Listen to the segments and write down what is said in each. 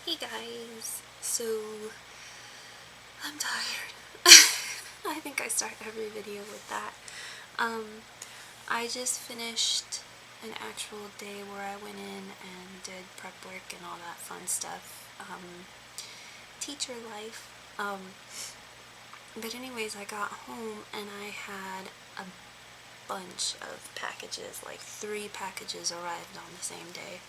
Hey guys, so I'm tired. I think I start every video with that. I just finished an actual day where I went in and did prep work and all that fun stuff. Teacher life. But anyways, I got home and I had a bunch of packages, like 3 packages arrived on the same day.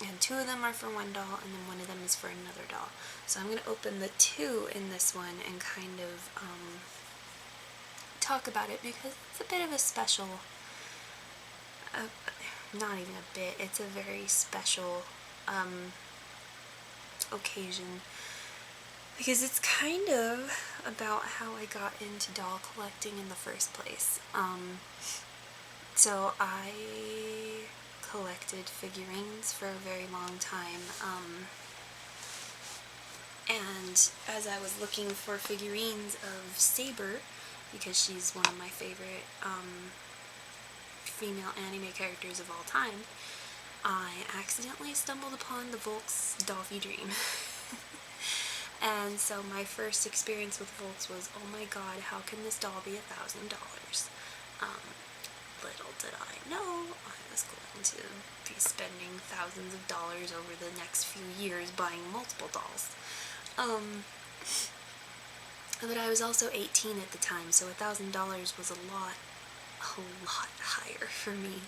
And 2 of them are for one doll, and then 1 of them is for another doll. So I'm going to open the 2 in this one and kind of talk about it, because it's a bit of a special, not even a bit, it's a very special occasion, because it's kind of about how I got into doll collecting in the first place. So I collected figurines for a very long time, and as I was looking for figurines of Saber, because she's one of my favorite female anime characters of all time, I accidentally stumbled upon the Volks Dollfie Dream. And so my first experience with Volks was, oh my god, how can this doll be $1,000? Little did I know I was going to be spending thousands of dollars over the next few years buying multiple dolls. But I was also 18 at the time, so $1,000 was a lot higher for me.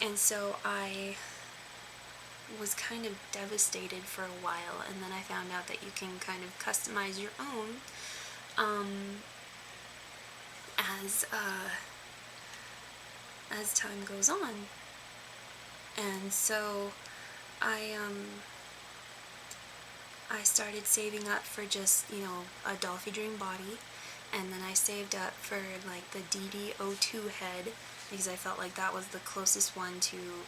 And so I was kind of devastated for a while, and then I found out that you can kind of customize your own as time goes on. And so I started saving up for just, a Dollfie Dream body, and then I saved up for like the DD02 head, because I felt like that was the closest one to,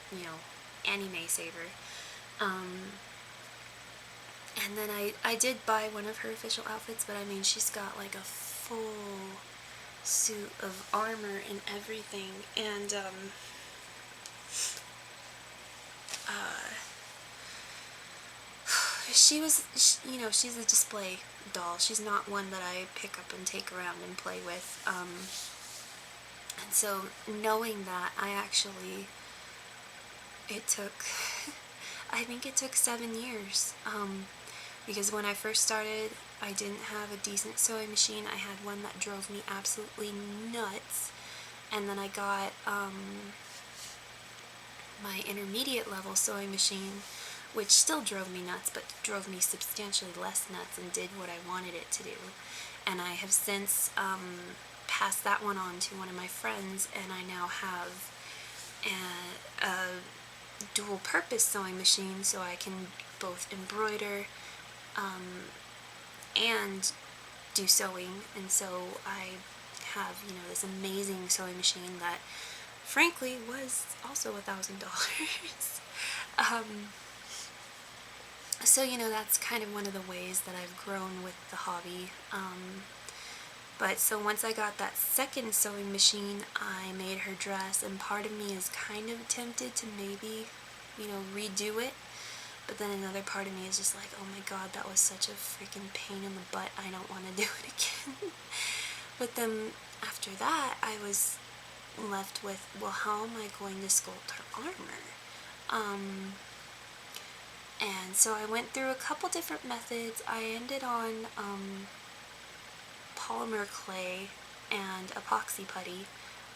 anime Saber. And then I did buy one of her official outfits, but I mean, she's got like a full suit of armor and everything, and she's a display doll. She's not one that I pick up and take around and play with. And so knowing that, I think it took 7 years, because when I first started, I didn't have a decent sewing machine. I had one that drove me absolutely nuts, and then I got my intermediate level sewing machine, which still drove me nuts, but drove me substantially less nuts and did what I wanted it to do. And I have since passed that one on to one of my friends, and I now have a dual-purpose sewing machine, so I can both embroider and do sewing. And so I have, this amazing sewing machine that, frankly, was also $1,000. So, that's kind of one of the ways that I've grown with the hobby. But so once I got that second sewing machine, I made her dress, and part of me is kind of tempted to maybe, redo it. But then another part of me is just like, oh my god, that was such a freaking pain in the butt, I don't want to do it again. But then after that, I was left with, well, how am I going to sculpt her armor? And so I went through a couple different methods. I ended on polymer clay and epoxy putty,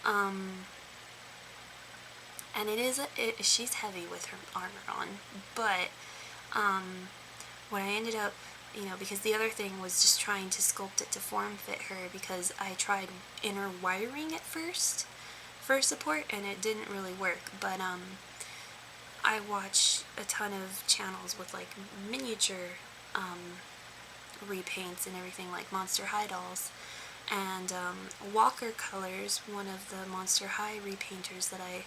and she's heavy with her armor on, but what I ended up, because the other thing was just trying to sculpt it to form fit her, because I tried inner wiring at first for support and it didn't really work. But I watch a ton of channels with like miniature repaints and everything, like Monster High dolls, and Walker Colors, one of the Monster High repainters that I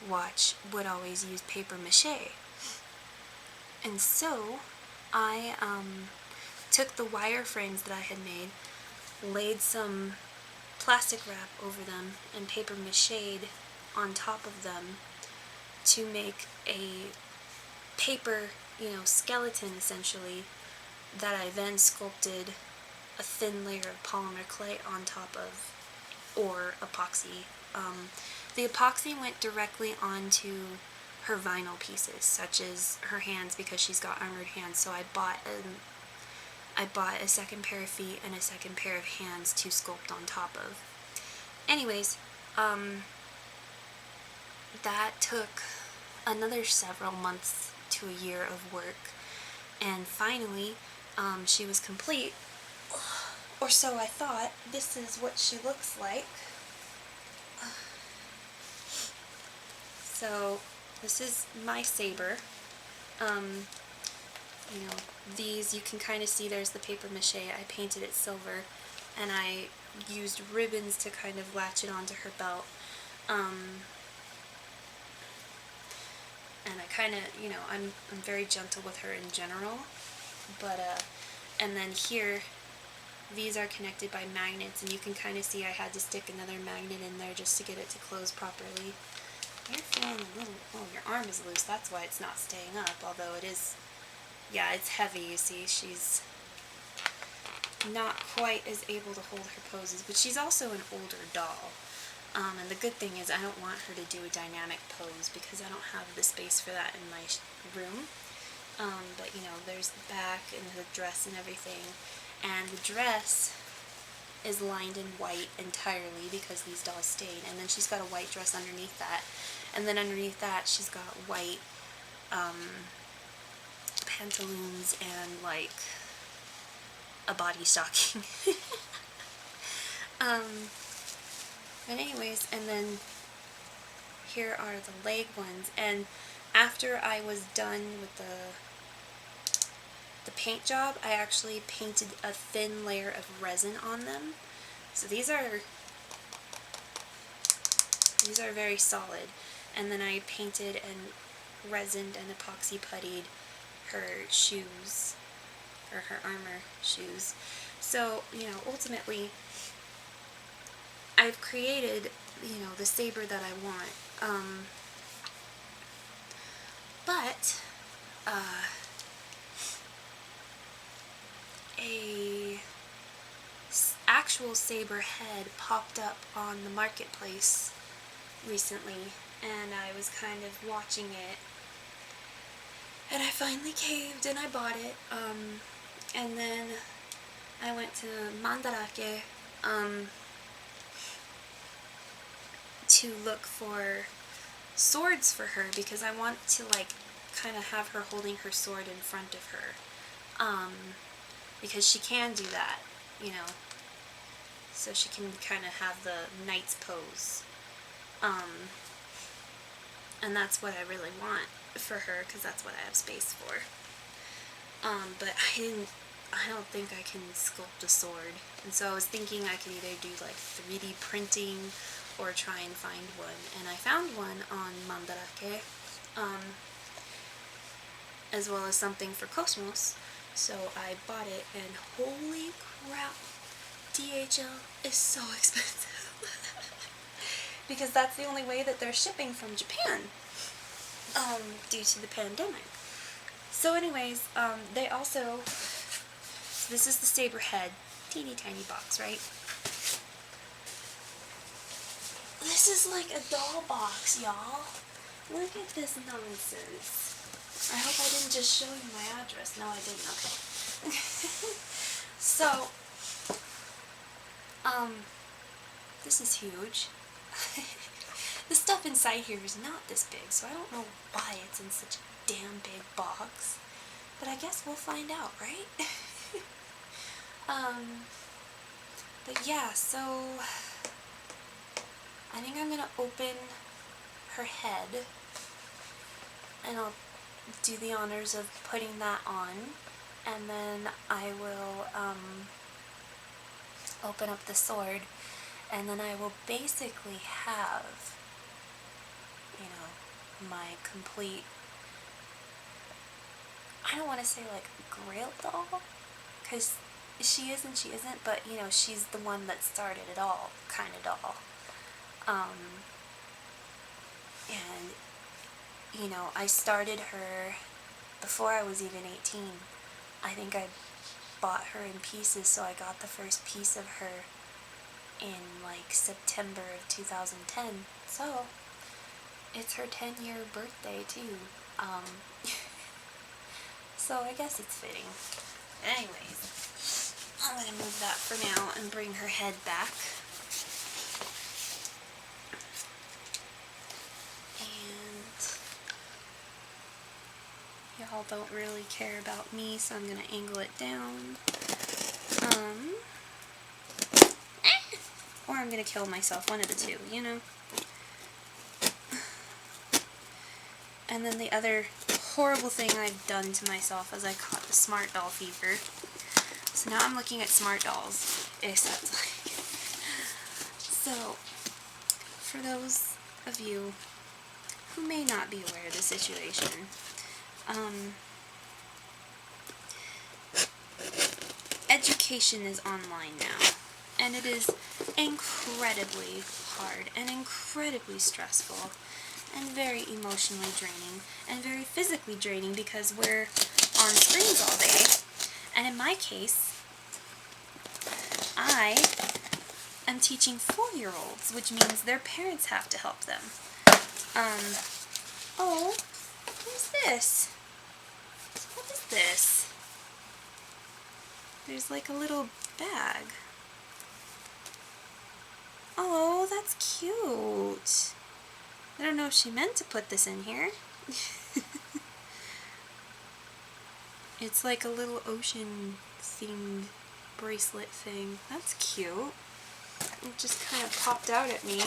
watch, would always use paper mache. And so I took the wireframes that I had made, laid some plastic wrap over them, and paper mached on top of them to make a paper, skeleton essentially, that I then sculpted a thin layer of polymer clay on top of, or epoxy. The epoxy went directly onto her vinyl pieces, such as her hands, because she's got armored hands. So I bought a second pair of feet and a second pair of hands to sculpt on top of. Anyways, that took another several months to a year of work, and finally she was complete, or so I thought. This is what she looks like. So this is my Saber. These, you can kind of see there's the paper mache. I painted it silver, and I used ribbons to kind of latch it onto her belt. And I kind of, I'm very gentle with her in general, but, and then here, these are connected by magnets, and you can kind of see I had to stick another magnet in there just to get it to close properly. You're feeling a little, oh, your arm is loose, that's why it's not staying up, although it is, yeah, it's heavy, you see. She's not quite as able to hold her poses, but she's also an older doll. And the good thing is I don't want her to do a dynamic pose because I don't have the space for that in my room. But there's the back and the dress and everything. And the dress is lined in white entirely because these dolls stayed. And then she's got a white dress underneath that. And then underneath that she's got white pantaloons and like a body stocking. But anyways, and then here are the leg ones, and after I was done with the paint job, I actually painted a thin layer of resin on them. So these are very solid. And then I painted and resined and epoxy puttied her shoes, or her armor shoes. So, ultimately I've created, the Saber that I want. But a actual Saber head popped up on the marketplace recently, and I was kind of watching it, and I finally caved and I bought it. And then I went to Mandarake to look for swords for her, because I want to kind of have her holding her sword in front of her, because she can do that, so she can kind of have the knight's pose, and that's what I really want for her, because that's what I have space for. But I don't think I can sculpt a sword, and so I was thinking I could either do 3D printing or try and find one, and I found one on Mandarake, as well as something for Cosmos, so I bought it, and holy crap, DHL is so expensive, because that's the only way that they're shipping from Japan, due to the pandemic. So anyways, they also, this is the Saber head, teeny tiny box, right? This is like a doll box, y'all. Look at this nonsense. I hope I didn't just show you my address. No, I didn't. Okay. So, this is huge. The stuff inside here is not this big, so I don't know why it's in such a damn big box. But I guess we'll find out, right? But yeah, so I think I'm going to open her head, and I'll do the honors of putting that on, and then I will open up the sword, and then I will basically have, my complete, I don't want to say grail doll, because she is and she isn't, but she's the one that started it all kind of doll. And I started her before I was even 18. I think I bought her in pieces, so I got the first piece of her in like September of 2010. So it's her 10-year birthday too. So I guess it's fitting. Anyways, I'm gonna move that for now and bring her head back. And y'all don't really care about me, so I'm gonna angle it down. Or I'm gonna kill myself, one of the two, you know? And then the other horrible thing I've done to myself is I caught the smart doll fever. So now I'm looking at smart dolls, except like... So, for those of you who may not be aware of the situation, education is online now, and it is incredibly hard and incredibly stressful and very emotionally draining and very physically draining because we're on screens all day. And in my case, I am teaching 4-year-olds, which means their parents have to help them. Oh, what's this? What is this? There's like a little bag. Oh, that's cute. I don't know if she meant to put this in here. It's like a little ocean themed bracelet thing. That's cute. It just kind of popped out at me.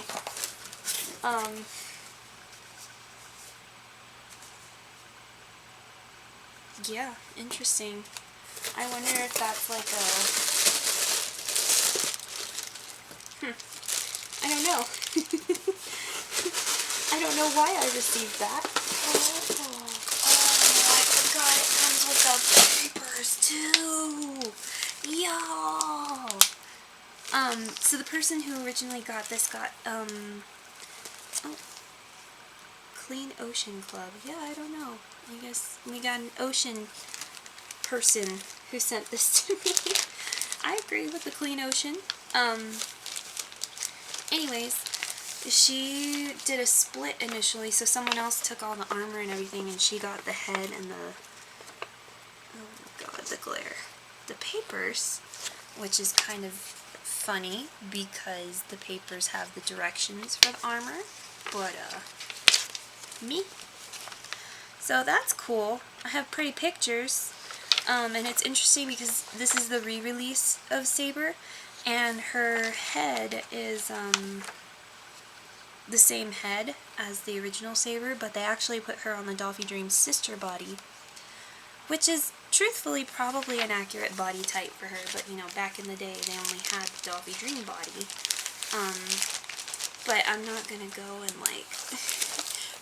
Yeah, interesting. I wonder if that's like a... I don't know. I don't know why I received that. Oh, I forgot it comes with the papers too. Yo. So the person who originally got this got, Clean Ocean Club. Yeah, I don't know. I guess we got an ocean person who sent this to me. I agree with the Clean Ocean. Anyways, she did a split initially, so someone else took all the armor and everything, and she got the head and the, oh my god, the glare. The papers, which is kind of funny because the papers have the directions for the armor, but, me. So that's cool. I have pretty pictures, and it's interesting because this is the re-release of Saber, and her head is, the same head as the original Saber, but they actually put her on the Dollfie Dream's sister body, which is truthfully probably an accurate body type for her, but you know, back in the day they only had the Dollfie Dream body. But I'm not gonna go and like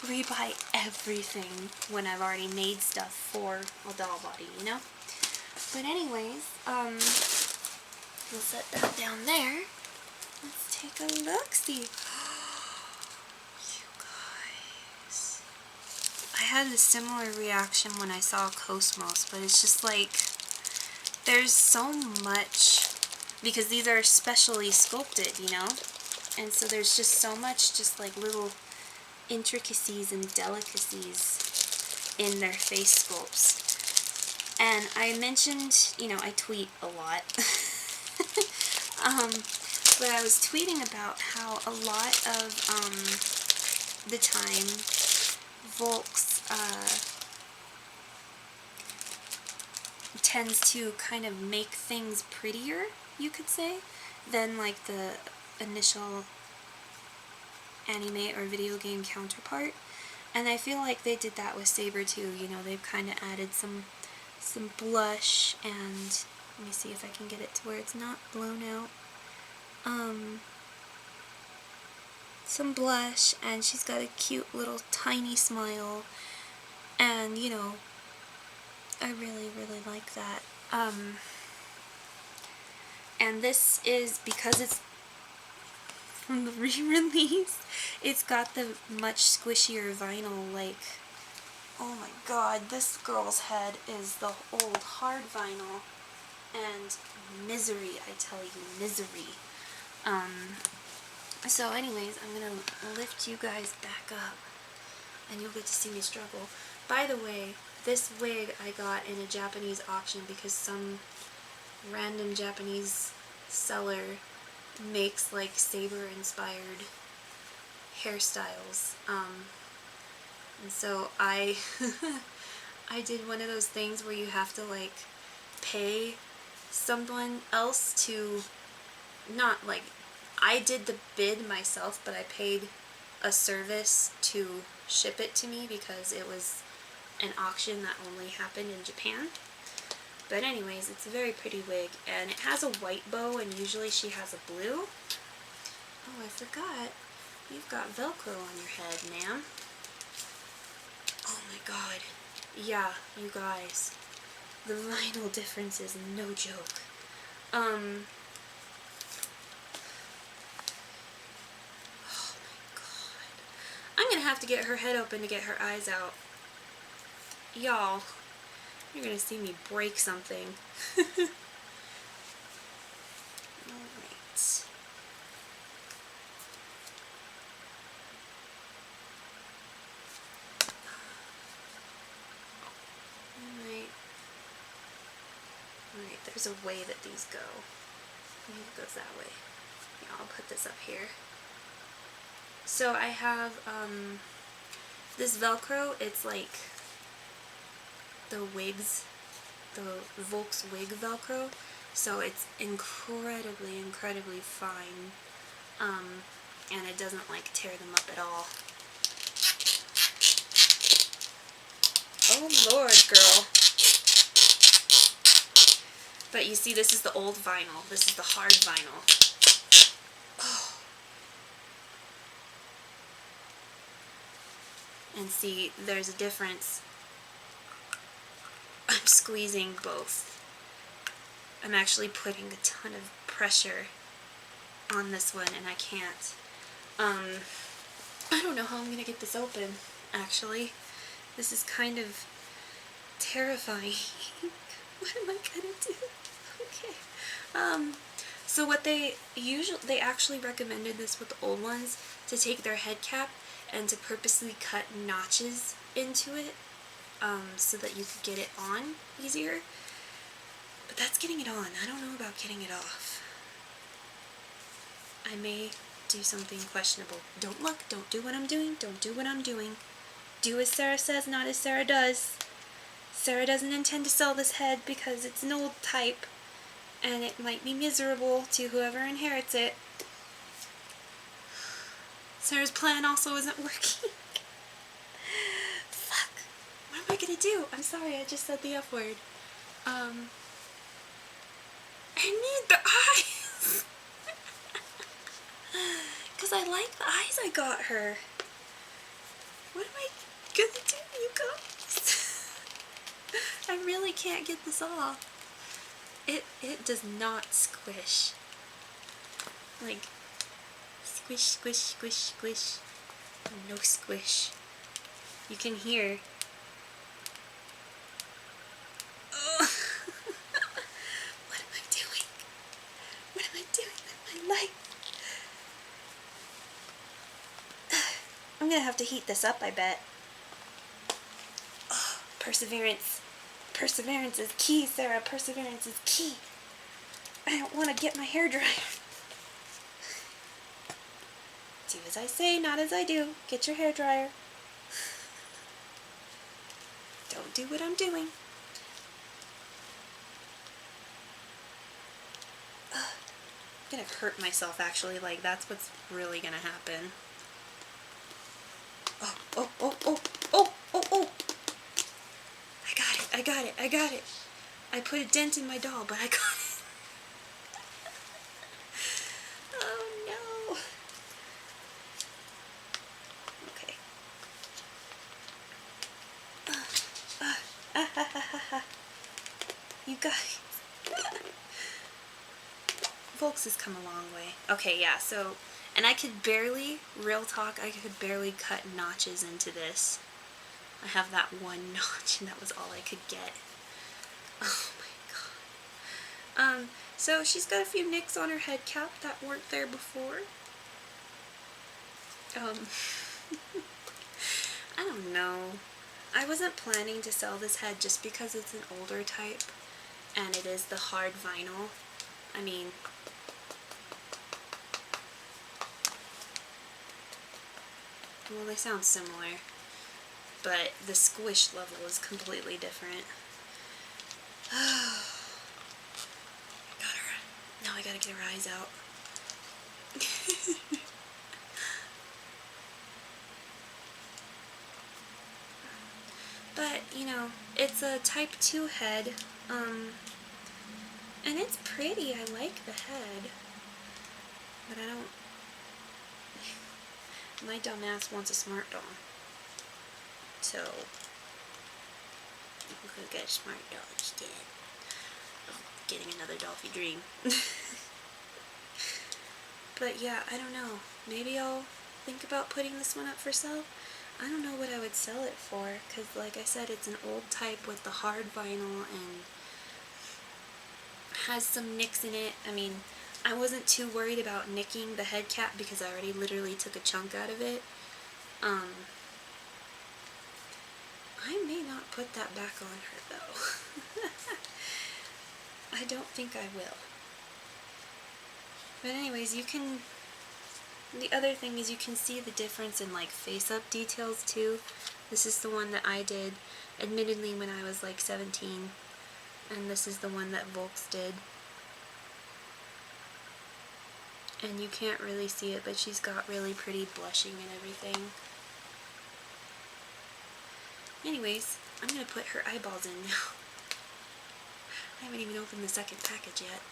rebuy everything when I've already made stuff for a doll body, you know? But anyways, we'll set that down there. Let's take a look-see. You guys. I had a similar reaction when I saw Cosmos, but it's just like, there's so much, because these are specially sculpted, you know? And so there's just so much just like little intricacies and delicacies in their face sculpts. And I mentioned, you know, I tweet a lot. But I was tweeting about how a lot of the time Volks tends to kind of make things prettier, you could say, than like the initial anime or video game counterpart. And I feel like they did that with Saber too, you know, they've kind of added some blush, and let me see if I can get it to where it's not blown out. Some blush, and she's got a cute little tiny smile, and you know, I really, really like that. And this is, because it's from the re-release, it's got the much squishier vinyl, like, oh my god, this girl's head is the old hard vinyl. And misery, I tell you, misery. So anyways, I'm gonna lift you guys back up, and you'll get to see me struggle. By the way, this wig I got in a Japanese auction because some random Japanese seller makes like Saber inspired hairstyles. And so I I did one of those things where you have to like pay someone else to, not like, I did the bid myself, but I paid a service to ship it to me because it was an auction that only happened in Japan. But anyways, it's a very pretty wig, and it has a white bow, and usually she has a blue. Oh, I forgot. You've got Velcro on your head, ma'am. Oh my god. Yeah, you guys. The vinyl difference is no joke. Oh my god. I'm gonna have to get her head open to get her eyes out. Y'all, you're gonna see me break something. Alright. Alright, there's a way that these go. I think it goes that way. Yeah, I'll put this up here. So I have this Velcro. It's like the wigs, the Volks wig Velcro. So it's incredibly, incredibly fine. And it doesn't like tear them up at all. Oh Lord, girl. But you see, this is the old vinyl. This is the hard vinyl. Oh. And see, there's a difference. I'm squeezing both. I'm actually putting a ton of pressure on this one, and I can't. I don't know how I'm gonna get this open, actually. This is kind of terrifying. What am I gonna do? Okay. So what they actually recommended this with the old ones, to take their head cap and to purposely cut notches into it, so that you could get it on easier. But that's getting it on. I don't know about getting it off. I may do something questionable. Don't look. Don't do what I'm doing. Don't do what I'm doing. Do as Sarah says, not as Sarah does. Sarah doesn't intend to sell this head because it's an old type, and it might be miserable to whoever inherits it. Sarah's plan also isn't working. Fuck. What am I gonna do? I'm sorry, I just said the F word. I need the eyes. Because I like the eyes I got her. What am I gonna do, you guys? I really can't get this off. It does not squish. Like, squish, squish, squish, squish. No squish. You can hear. Ugh. What am I doing? What am I doing with my life? I'm gonna have to heat this up, I bet. Oh, perseverance. Perseverance is key, Sarah. Perseverance is key. I don't want to get my hair dryer. Do as I say, not as I do. Get your hair dryer. Don't do what I'm doing. I'm gonna hurt myself, actually. Like, that's what's really gonna happen. Oh, oh, oh, oh, oh, oh, oh. I got it, I got it, I got it. I put a dent in my doll, but I got it. Oh no. Okay. You guys. Volks has come a long way. Okay, yeah, so, and I could barely, real talk, I could barely cut notches into this. I have that one notch, and that was all I could get. Oh my god. So she's got a few nicks on her head cap that weren't there before. I don't know. I wasn't planning to sell this head just because it's an older type, and it is the hard vinyl. I mean, well, they sound similar, but the squish level is completely different. Got her. Now I gotta get her eyes out. But, you know, it's a type 2 head, and it's pretty. I like the head, but I don't... My dumbass wants a smart doll. So, I'm gonna get a smart doll instead of getting another Dollfie dream. But yeah, I don't know. Maybe I'll think about putting this one up for sale. I don't know what I would sell it for, because like I said, it's an old type with the hard vinyl and has some nicks in it. I mean, I wasn't too worried about nicking the head cap because I already literally took a chunk out of it. I may not put that back on her though. I don't think I will. But anyways, you can... The other thing is you can see the difference in like face-up details too. This is the one that I did, admittedly, when I was like 17. And this is the one that Volks did. And you can't really see it, but she's got really pretty blushing and everything. Anyways, I'm going to put her eyeballs in now. I haven't even opened the second package yet.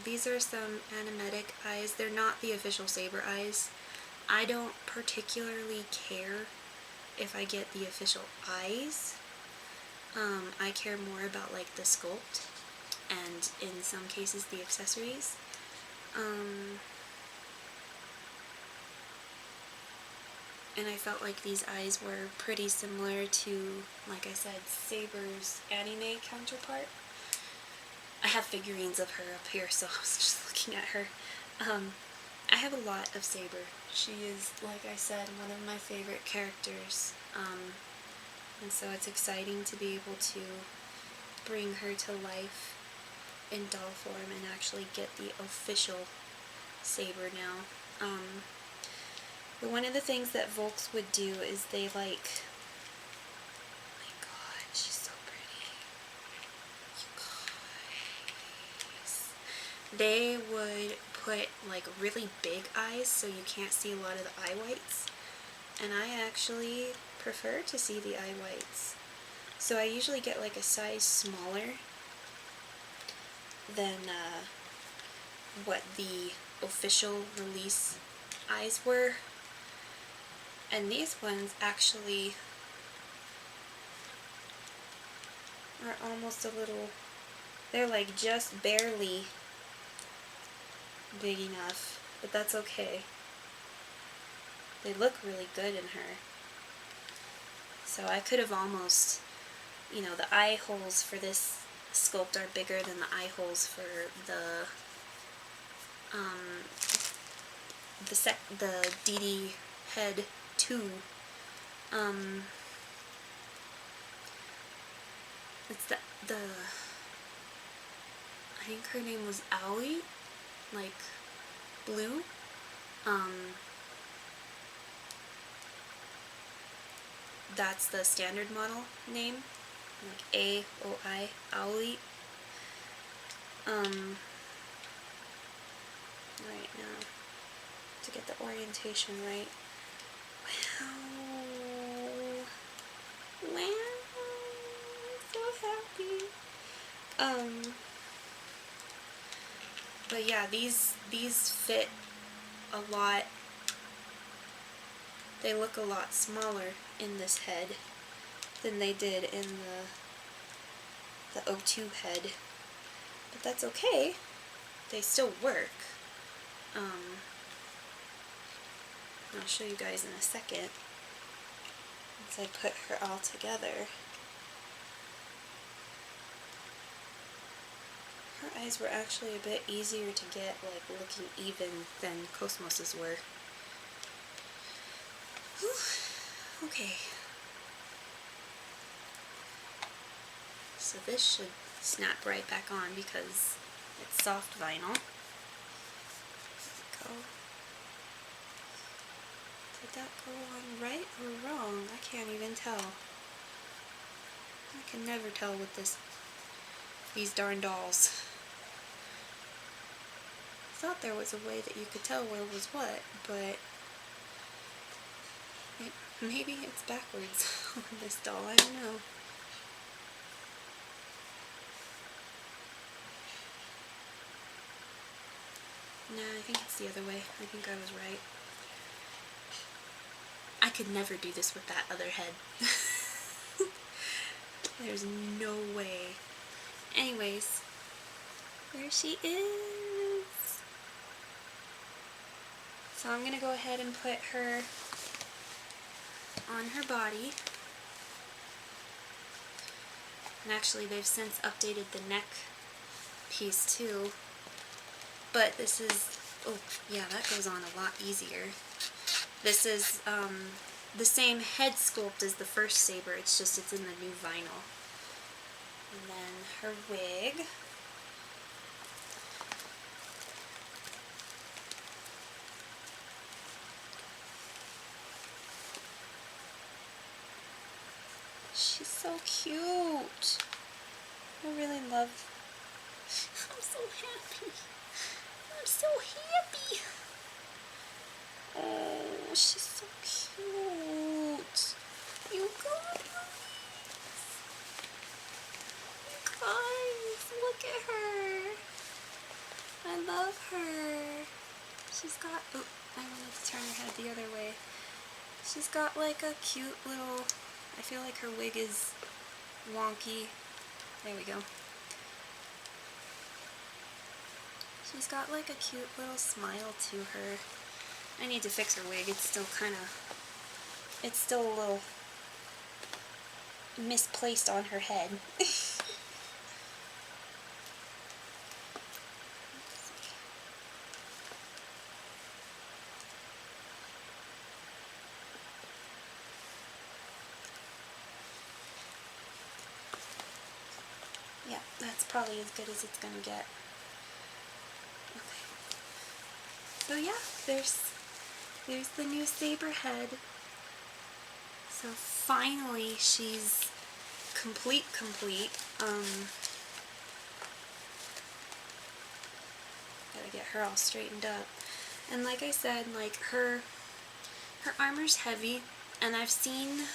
These are some animatic eyes. They're not the official Saber eyes. I don't particularly care if I get the official eyes. I care more about like the sculpt and in some cases the accessories. And I felt like these eyes were pretty similar to, like I said, Saber's anime counterpart. I have figurines of her up here, so I was just looking at her. I have a lot of Saber. She is, like I said, one of my favorite characters. And so it's exciting to be able to bring her to life in doll form and actually get the official Saber now. But one of the things that Volks would do is they like... Oh my god, she's so pretty. You guys. They would put like really big eyes so you can't see a lot of the eye whites. And I actually prefer to see the eye whites. So I usually get like a size smaller than what the official release eyes were. And these ones actually are almost a little, they're like just barely big enough, but that's okay. They look really good in her. So I could have almost, you know, the eye holes for this sculpt are bigger than the eye holes for the DD head 2. It's the I think her name was Owlie, like blue. That's the standard model name, like A-O-I, Owlie. Right now, to get the orientation right. Wow. Wow. So happy. But yeah, these fit a lot. They look a lot smaller in this head than they did in the O2 head. But that's okay. They still work. And I'll show you guys in a second once I put her all together. Her eyes were actually a bit easier to get, like, looking even than Cosmos's were. Whew. Okay. So this should snap right back on because it's soft vinyl. Go. Did that go on right or wrong? I can't even tell. I can never tell with these darn dolls. I thought there was a way that you could tell where was what, but maybe it's backwards on this doll. I don't know. No, I think it's the other way. I think I was right. I could never do this with that other head. There's no way. Anyways, there she is. So I'm going to go ahead and put her on her body. And actually they've since updated the neck piece too. But this is, oh yeah, that goes on a lot easier. This is the same head sculpt as the first Saber, it's just it's in the new vinyl. And then her wig. She's so cute. I really love. I'm so happy. I'm so happy. Oh, she's so cute. You guys. You guys, look at her. I love her. She's got, oh, I wanted to turn her head the other way. She's got like a cute little, I feel like her wig is wonky. There we go. She's got like a cute little smile to her. I need to fix her wig. It's still it's still a little misplaced on her head. Yeah, that's probably as good as it's gonna get. Okay. So yeah, there's the new Saber head. So finally she's complete. Gotta get her all straightened up. And like I said, like her armor's heavy, and I've seen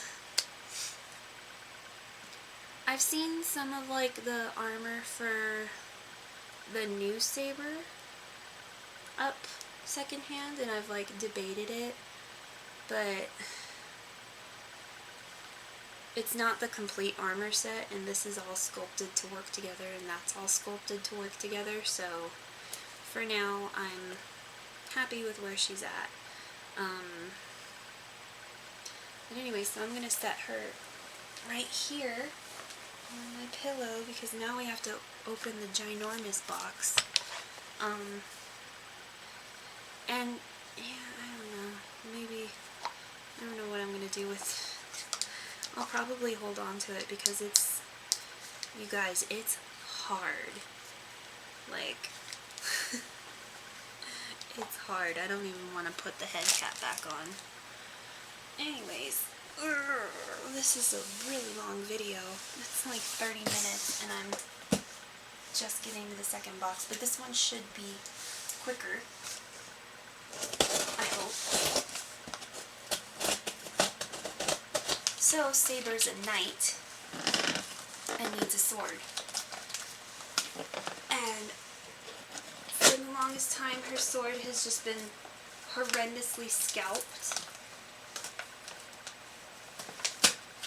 some of like the armor for the new Saber up secondhand, and I've like debated it, but it's not the complete armor set, and this is all sculpted to work together, and that's all sculpted to work together, so for now I'm happy with where she's at. But anyway, so I'm going to set her right here on my pillow, because now we have to open the ginormous box. And yeah, I don't know, maybe, I don't know what I'm going to do with, I'll probably hold on to it because it's, you guys, it's hard. Like, it's hard. I don't even want to put the head cap back on. Anyways, this is a really long video. It's like 30 minutes and I'm just getting to the second box, but this one should be quicker, I hope. So, Saber's a knight and needs a sword. And for the longest time, her sword has just been horrendously scalped.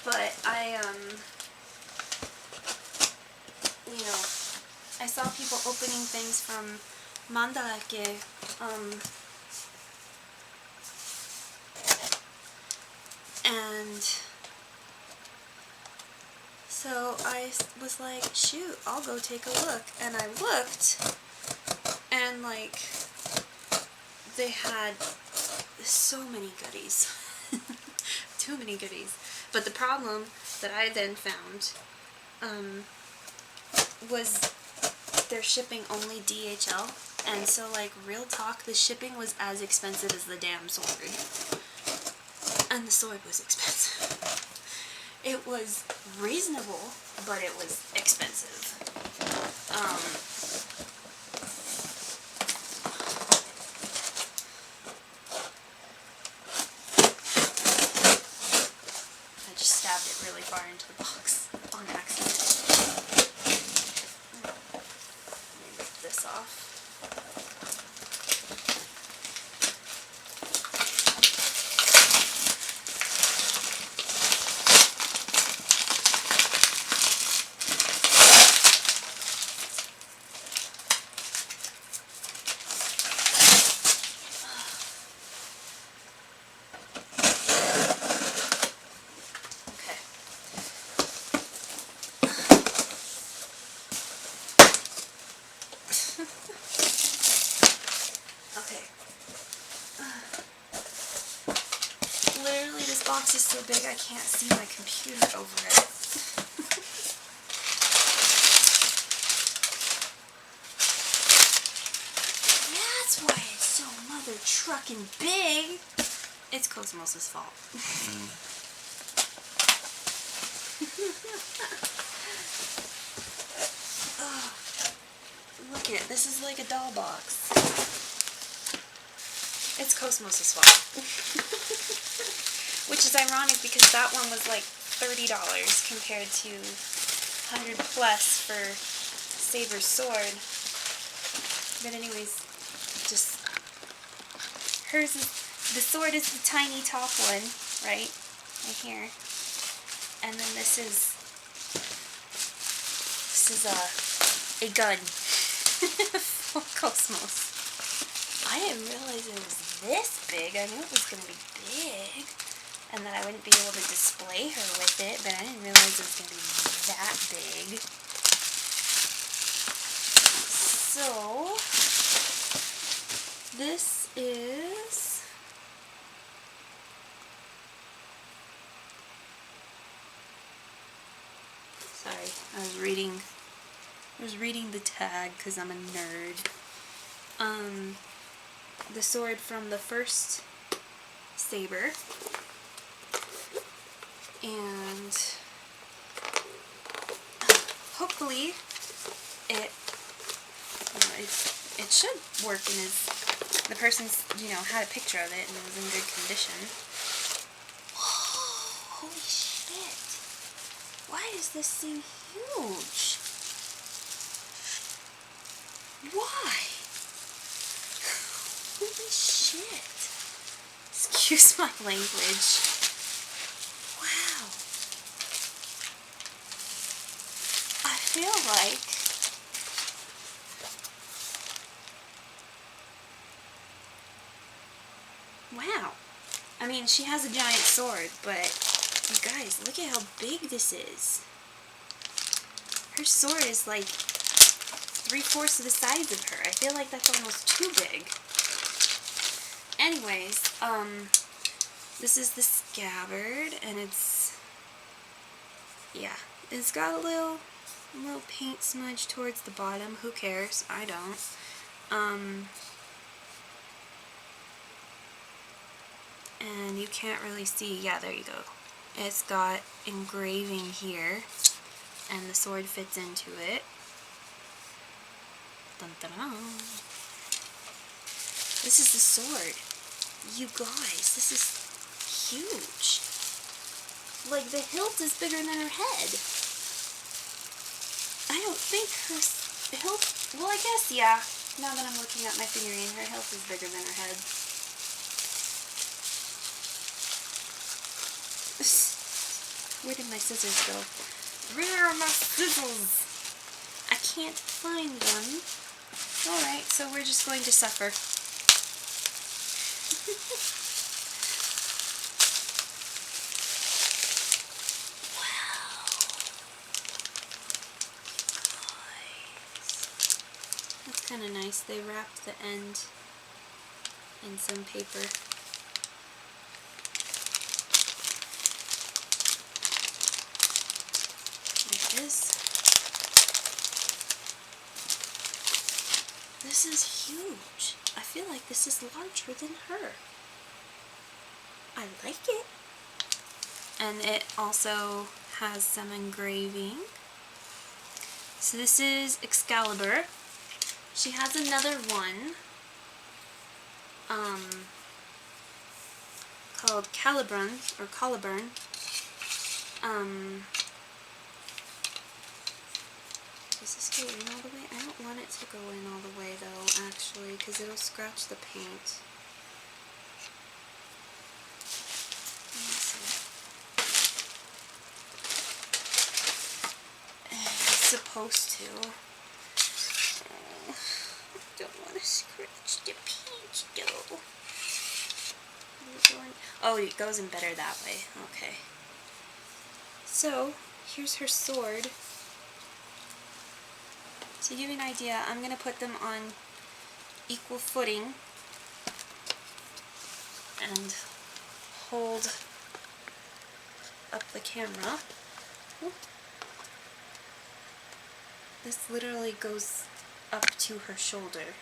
But you know, I saw people opening things from Mandarake, And so I was like, shoot, I'll go take a look. And I looked, and like, they had so many goodies. Too many goodies. But the problem that I then found was they're shipping only DHL. And so, like, real talk, the shipping was as expensive as the damn sword. And the sword was expensive. It was reasonable, but it was expensive. I just stabbed it really far into the box on accident. Let me rip this off. Okay. Literally, this box is so big I can't see my computer over it. That's why it's so mother truckin' big. It's Cosmos' fault. Oh, look at it. This is like a doll box. It's Cosmos' fault. Which is ironic because that one was like $30 compared to $100 plus for Saber's sword. But anyways, just hers is, the sword is the tiny top one, right? Right here. And then this is a gun. Full Cosmos. I didn't realize it was this big. I knew it was going to be big. And that I wouldn't be able to display her with it, but I didn't realize it was going to be that big. So, this is... Sorry, I was reading the tag because I'm a nerd. The sword from the first Saber. And hopefully it should work in the person's, had a picture of it and it was in good condition. Whoa, holy shit. Why does this seem huge? Why? Holy shit. Excuse my language. Wow. I feel like wow. I mean, she has a giant sword, but you guys, look at how big this is. Her sword is like 3/4 of the size of her. I feel like that's almost too big. Anyways, this is the scabbard, and it's got a little paint smudge towards the bottom. Who cares? I don't. And you can't really see. Yeah, there you go. It's got engraving here, and the sword fits into it. Dun, dun, dun. This is the sword. You guys, this is huge. Like, the hilt is bigger than her head. I don't think her hilt... Well, I guess, yeah. Now that I'm looking at my figurine, her hilt is bigger than her head. Where did my scissors go? Where are my scissors? I can't find one. Alright, so we're just going to suffer. kind of nice. They wrapped the end in some paper. There it is. This is huge. I feel like this is larger than her. I like it. And it also has some engraving. So this is Excalibur. She has another one called Caliburn or Caliburn. Does this go in all the way? I don't want it to go in all the way though, actually, because it'll scratch the paint. Let me see. It's supposed to. I don't want to scratch the paint though. Oh, it goes in better that way. Okay. So, here's her sword. To give you an idea, I'm going to put them on equal footing and hold up the camera. This literally goes up to her shoulder.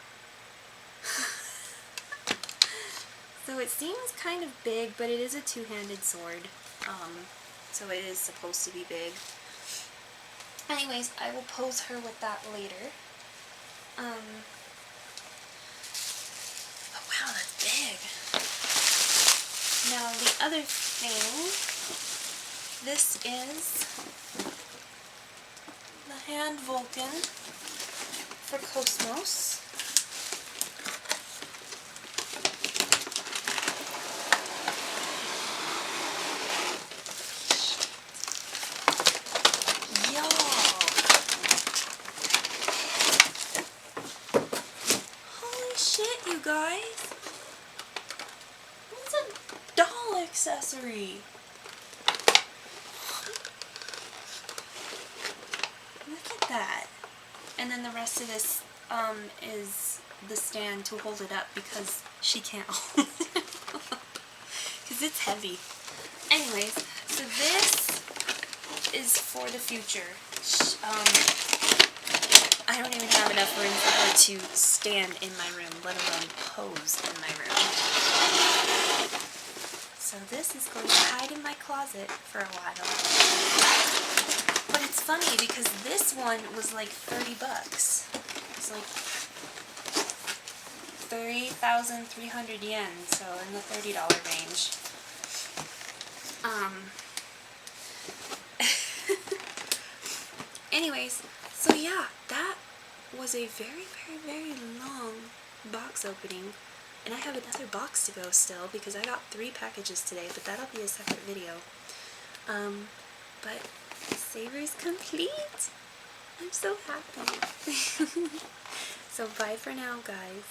So it seems kind of big, but it is a two-handed sword. So it is supposed to be big. Anyways, I will pose her with that later. Oh wow, that's big. Now the other thing, this is the hand Vulcan for Cosmos. You guys, it's a doll accessory. Look at that. And then the rest of this is the stand to hold it up because she can't hold it because it's heavy. Anyways, so this is for the future. I don't even have enough room for her to stand in my room, let alone pose in my room. So this is going to hide in my closet for a while. But it's funny because this one was like 30 bucks. It's like 3,300 yen, so in the $30 range. Anyways, so yeah, that was a very, very, very long box opening. And I have another box to go still because I got 3 packages today, but that'll be a separate video. But Saber's complete. I'm so happy. So bye for now, guys.